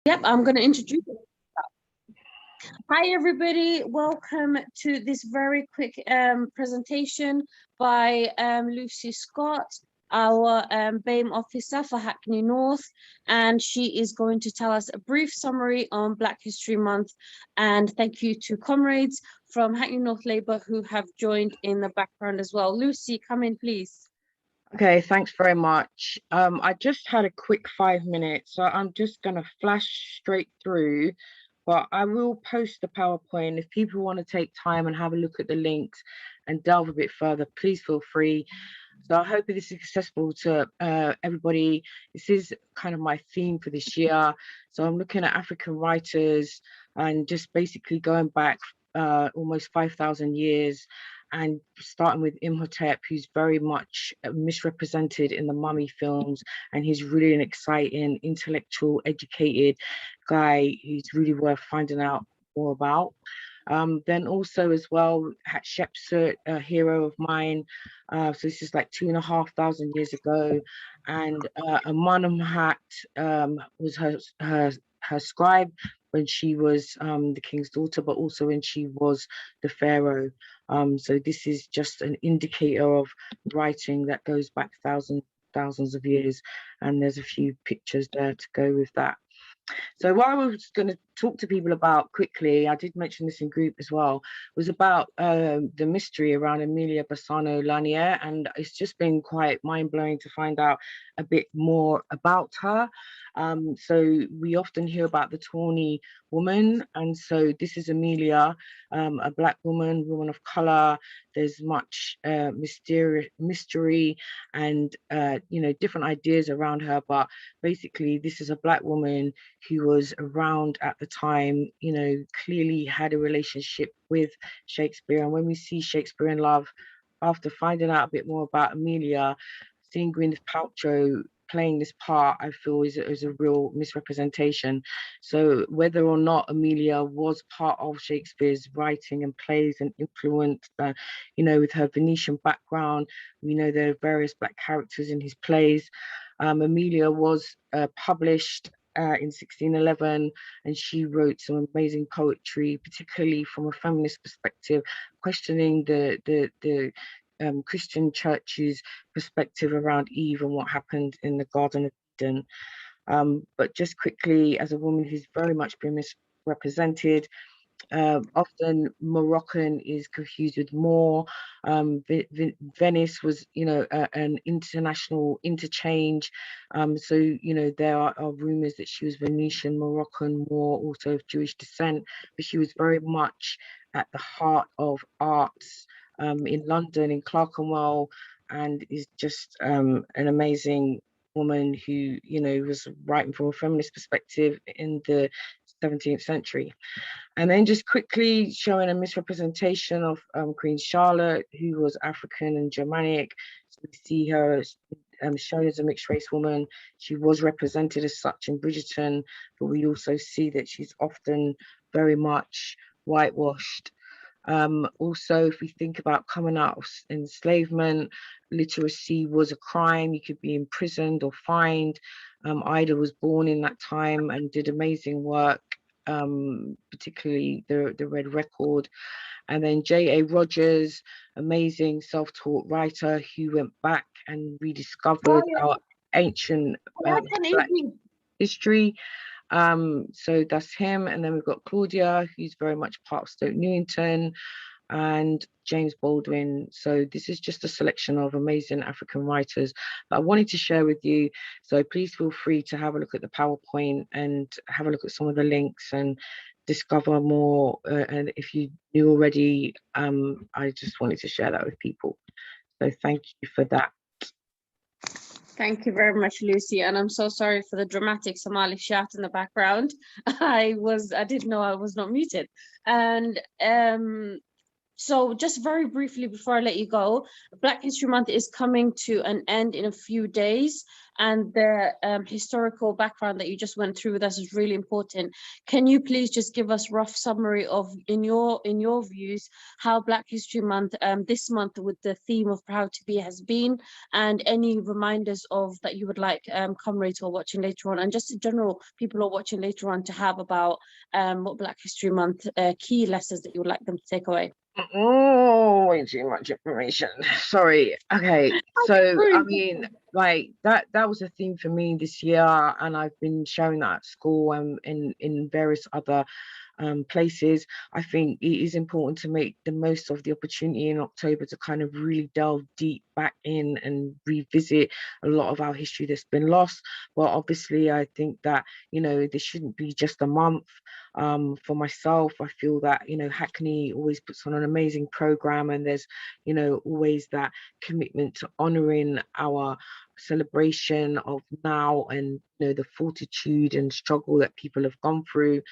Yep, I'm going to introduce it. Hi, everybody. Welcome to this very quick presentation by Lucie Scott, our BAME officer for Hackney North, and she is going to tell us a brief summary on Black History Month. And thank you to comrades from Hackney North Labour who have joined in the background as well. Lucie, come in, please. Okay, thanks very much. I just had a quick 5 minutes, so I'm just going to flash straight through, but I will post the PowerPoint. If people want to take time and have a look at the links and delve a bit further, please feel free. So I hope this is accessible to everybody. This is kind of my theme for this year. So I'm looking at African writers and just basically going back almost 5,000 years, and starting with Imhotep, who's very much misrepresented in the mummy films, and he's really an exciting, intellectual, educated guy who's really worth finding out more about. Then also as well, Hatshepsut, a hero of mine. So this is like 2,500 years ago, and Amenemhat was her scribe when she was the king's daughter, but also when she was the pharaoh. So this is just an indicator of writing that goes back thousands of years, and there's a few pictures there to go with that. So what I was going to talk to people about quickly, I did mention this in group as well, was about the mystery around Emilia Bassano Lanier, and it's just been quite mind-blowing to find out a bit more about her. So we often hear about the tawny woman, and so this is Emilia, a Black woman of color. There's much mystery and different ideas around her, but basically this is a Black woman who was around at the time, clearly had a relationship with Shakespeare. And when we see Shakespeare in Love, after finding out a bit more about Emilia, seeing Gwyneth Paltrow playing this part, I feel is a real misrepresentation. So whether or not Emilia was part of Shakespeare's writing and plays and influenced, with her Venetian background, we know there are various Black characters in his plays. Emilia was published in 1611, and she wrote some amazing poetry, particularly from a feminist perspective, questioning the Christian church's perspective around Eve and what happened in the Garden of Eden. But just quickly, as a woman who's very much been misrepresented, often Moroccan is confused with Moor. Venice was, an international interchange. So, there are rumors that she was Venetian, Moroccan, Moor, also of Jewish descent, but she was very much at the heart of arts in London, in Clerkenwell, and is just an amazing woman who, was writing from a feminist perspective in the 17th century. And then just quickly showing a misrepresentation of Queen Charlotte, who was African and Germanic. So we see her shown as a mixed race woman. She was represented as such in Bridgerton, but we also see that she's often very much whitewashed. Also, if we think about coming out of enslavement, literacy was a crime. You could be imprisoned or fined. Ida was born in that time and did amazing work, particularly the Red Record. And then J.A. Rogers, amazing self-taught writer who went back and rediscovered our ancient Black history. So that's him. And then we've got Claudia, who's very much part of Stoke Newington, and James Baldwin. So this is just a selection of amazing African writers that I wanted to share with you. So please feel free to have a look at the PowerPoint and have a look at some of the links and discover more. And if you knew already, I just wanted to share that with people. So thank you for that. Thank you very much, Lucie. And I'm so sorry for the dramatic Somali shout in the background. I didn't know I was not muted. And So just very briefly before I let you go, Black History Month is coming to an end in a few days, and the historical background that you just went through with us is really important. Can you please just give us rough summary of, in your views, how Black History Month this month with the theme of Proud to Be has been, and any reminders of that you would like comrades who are watching later on, and just in general people who are watching later on, to have about what Black History Month key lessons that you would like them to take away? Oh, way too much information. Sorry. Okay. So, I mean, like that was a theme for me this year, and I've been showing that at school and in various other places. I think it is important to make the most of the opportunity in October to kind of really delve deep back in and revisit a lot of our history that's been lost. But obviously, I think that, this shouldn't be just a month. For myself, I feel that, Hackney always puts on an amazing program, and there's, always that commitment to honoring our celebration of now, and the fortitude and struggle that people have gone through.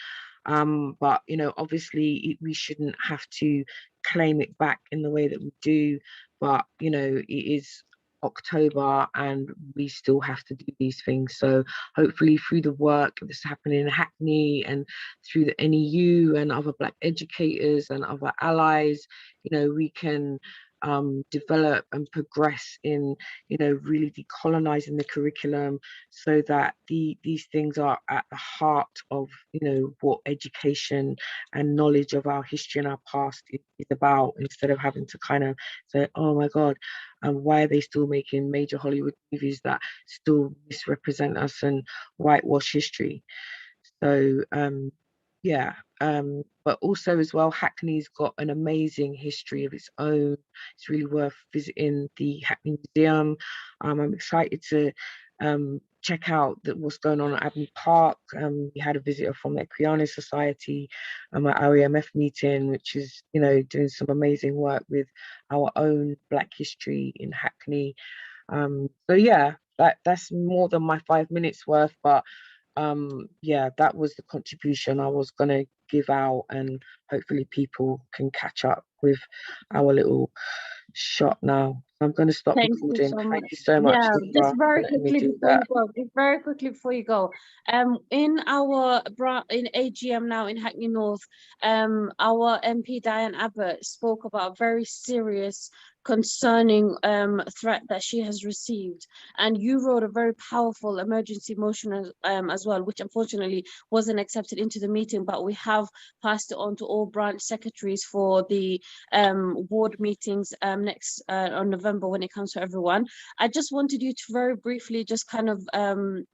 But obviously we shouldn't have to claim it back in the way that we do. But it is October and we still have to do these things. So hopefully through the work that's happening in Hackney and through the NEU and other Black educators and other allies, we can develop and progress in, really decolonizing the curriculum, so that these things are at the heart of, what education and knowledge of our history and our past is about, instead of having to kind of say, oh my God, why are they still making major Hollywood movies that still misrepresent us and whitewash history? So yeah, but also as well, Hackney's got an amazing history of its own. It's really worth visiting the Hackney Museum. I'm excited to check out what's going on at Abbey Park. We had a visitor from the Equiano Society at our EMF meeting, which is, doing some amazing work with our own Black history in Hackney. So yeah, that's more than my 5 minutes worth, but yeah, that was the contribution I was going to give out, and hopefully people can catch up with our little shot now. I'm going to stop Thank you recording. so Thank much. you so much, Yeah, just Deborah, very for letting me quickly do before you that. go, just very quickly before you go, in our in AGM now in Hackney North, our MP Diane Abbott spoke about a very serious, concerning threat that she has received, and you wrote a very powerful emergency motion as well, which unfortunately wasn't accepted into the meeting, but we have passed it on to all branch secretaries for the ward meetings next on November, when it comes to everyone. I just wanted you to very briefly just kind of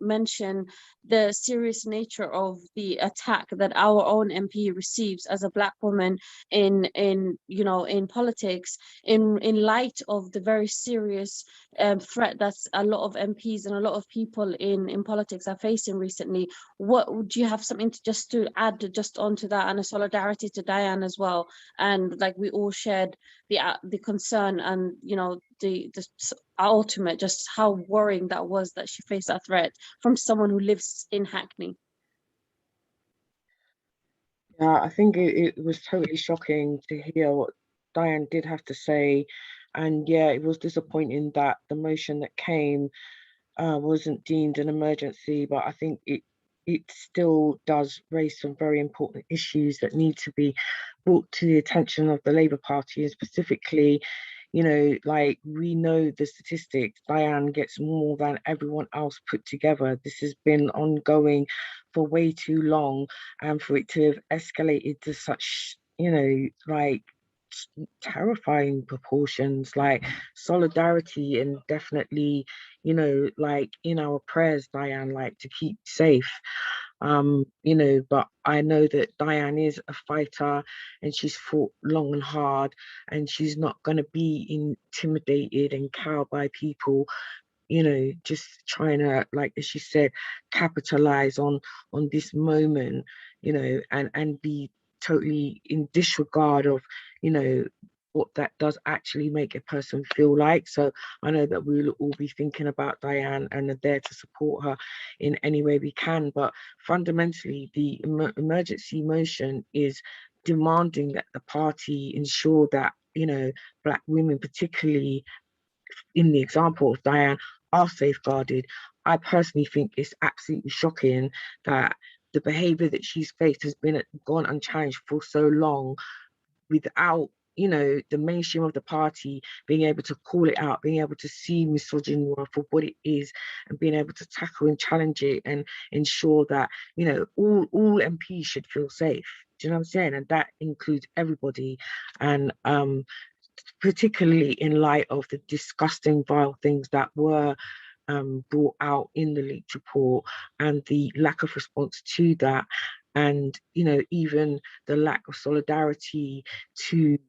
mention the serious nature of the attack that our own MP receives as a Black woman in politics, in light of the very serious threat that's a lot of MPs and a lot of people in politics are facing recently. What would you have something to add just onto that, and a solidarity to Diane as well? And like, we all shared the concern, and the ultimate, just how worrying that was, that she faced that threat from someone who lives in Hackney. Yeah, I think it was totally shocking to hear what Diane did have to say. And yeah, it was disappointing that the motion that came wasn't deemed an emergency, but I think it still does raise some very important issues that need to be brought to the attention of the Labour Party, and specifically, like, we know the statistics. Diane gets more than everyone else put together. This has been ongoing for way too long, and for it to have escalated to such, like, terrifying proportions, like, solidarity, and definitely, like, in our prayers, Diane, like, to keep safe. But I know that Diane is a fighter, and she's fought long and hard, and she's not going to be intimidated and cowed by people, just trying to, like, as she said, capitalize on this moment, and be totally in disregard of, what that does actually make a person feel like. So I know that we'll all be thinking about Diane and are there to support her in any way we can. But fundamentally, the emergency motion is demanding that the party ensure that, Black women, particularly in the example of Diane, are safeguarded. I personally think it's absolutely shocking that the behavior that she's faced has been gone unchallenged for so long without the mainstream of the party being able to call it out, being able to see misogyny for what it is, and being able to tackle and challenge it and ensure that all MPs should feel safe. Do you know what I'm saying? And that includes everybody. And particularly in light of the disgusting, vile things that were brought out in the leaked report and the lack of response to that, and even the lack of solidarity to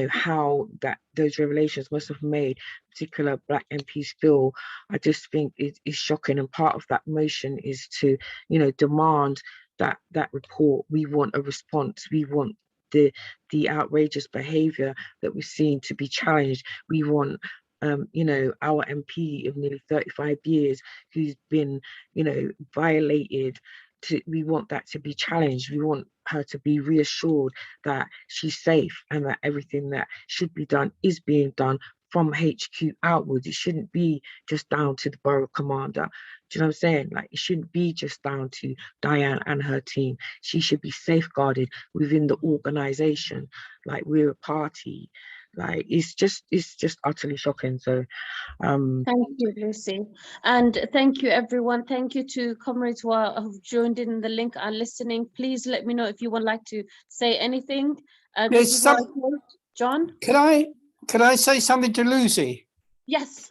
how that those revelations must have made particular Black MPs feel. I just think it is shocking, and part of that motion is to demand that report. We want a response. We want the outrageous behavior that we've seen to be challenged. We want our MP of nearly 35 years who's been, violated. We want that to be challenged. We want her to be reassured that she's safe and that everything that should be done is being done from HQ outwards. It shouldn't be just down to the borough commander. Do you know what I'm saying? Like, it shouldn't be just down to Diane and her team. She should be safeguarded within the organization. Like, we're a party. Like, it's just utterly shocking. So thank you, Lucy, and thank you, everyone. Thank you to comrades who've joined in the link and listening. Please let me know if you would like to say anything. John? Could I say something to Lucy? Yes.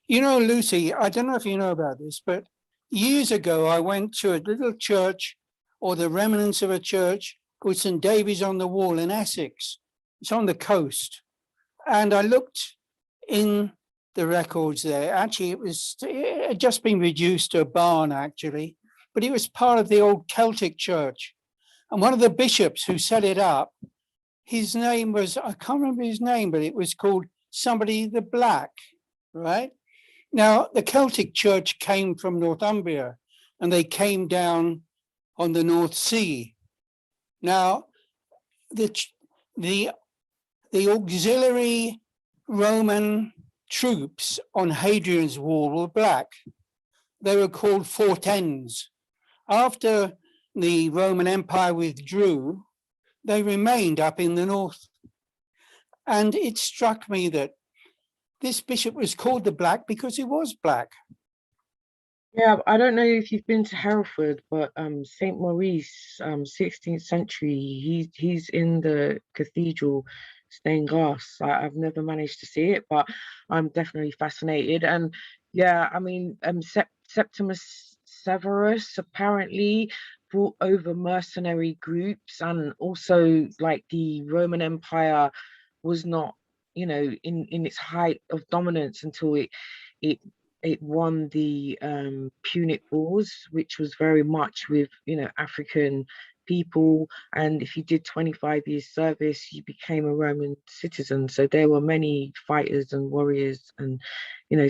Lucy, I don't know if you know about this, but years ago, I went to a little church, or the remnants of a church, called St. David's on the Wall in Essex. It's on the coast. And I looked in the records there. Actually, it had just been reduced to a barn, actually, but it was part of the old Celtic church. And one of the bishops who set it up, his name was, I can't remember his name, but it was called somebody the Black, right? Now, the Celtic church came from Northumbria, and they came down on the North Sea. Now, the auxiliary Roman troops on Hadrian's Wall were Black. They were called Fortens. After the Roman Empire withdrew, they remained up in the north. And it struck me that this bishop was called the Black because he was Black. Yeah, I don't know if you've been to Hereford, but Saint Maurice, 16th century, he's in the cathedral stained glass. I've never managed to see it, but I'm definitely fascinated. And yeah, I mean, Septimus Severus apparently brought over mercenary groups, and also like the Roman Empire was not, in its height of dominance until it won the Punic Wars, which was very much with African people. And if you did 25 years service, you became a Roman citizen. So there were many fighters and warriors and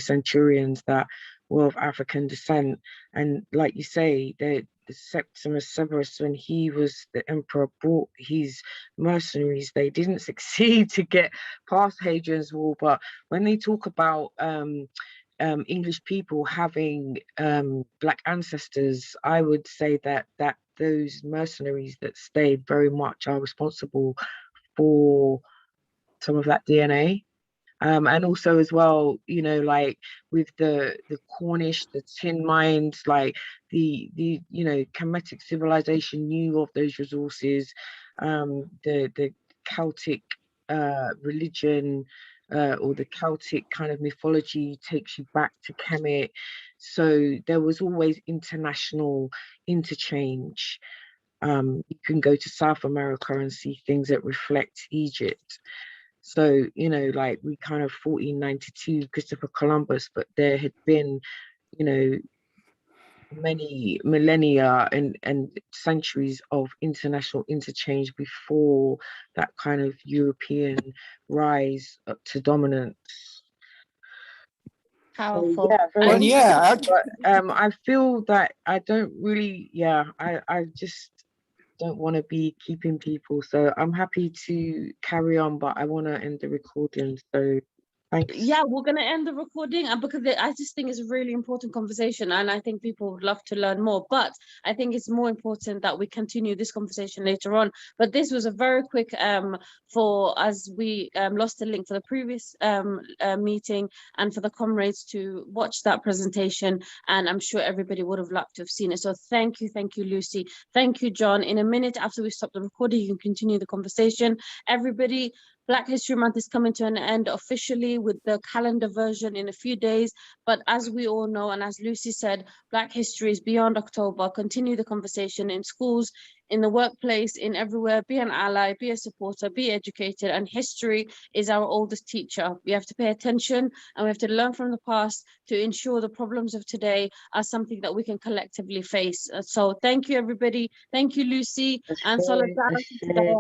centurions that were of African descent. And like you say, the Septimus Severus, when he was the emperor, brought his mercenaries. They didn't succeed to get past Hadrian's Wall, but when they talk about English people having Black ancestors, I would say that those mercenaries that stayed very much are responsible for some of that DNA. And also as well, like with the Cornish, the tin mines, like the Kemetic civilization knew of those resources. The Celtic religion, or the Celtic kind of mythology takes you back to Kemet. So there was always international interchange. You can go to South America and see things that reflect Egypt. So, like we kind of 1492 Christopher Columbus, but there had been, many millennia and centuries of international interchange before that kind of European rise up to dominance. Powerful. So, yeah, very Well, yeah, but I feel that I don't really, I just don't want to be keeping people. So I'm happy to carry on, but I want to end the recording. So thanks. Yeah, we're going to end the recording, and because I just think it's a really important conversation, and I think people would love to learn more, but I think it's more important that we continue this conversation later on. But this was a very quick for as we lost the link for the previous meeting, and for the comrades to watch that presentation, and I'm sure everybody would have loved to have seen it. So thank you, Lucie, thank you, John. In a minute after we stop the recording, you can continue the conversation. Everybody, Black History Month is coming to an end officially with the calendar version in a few days. But as we all know, and as Lucie said, Black history is beyond October. Continue the conversation in schools, in the workplace, in everywhere. Be an ally, be a supporter, be educated. And history is our oldest teacher. We have to pay attention, and we have to learn from the past to ensure the problems of today are something that we can collectively face. So thank you, everybody. Thank you, Lucie. And solidarity today.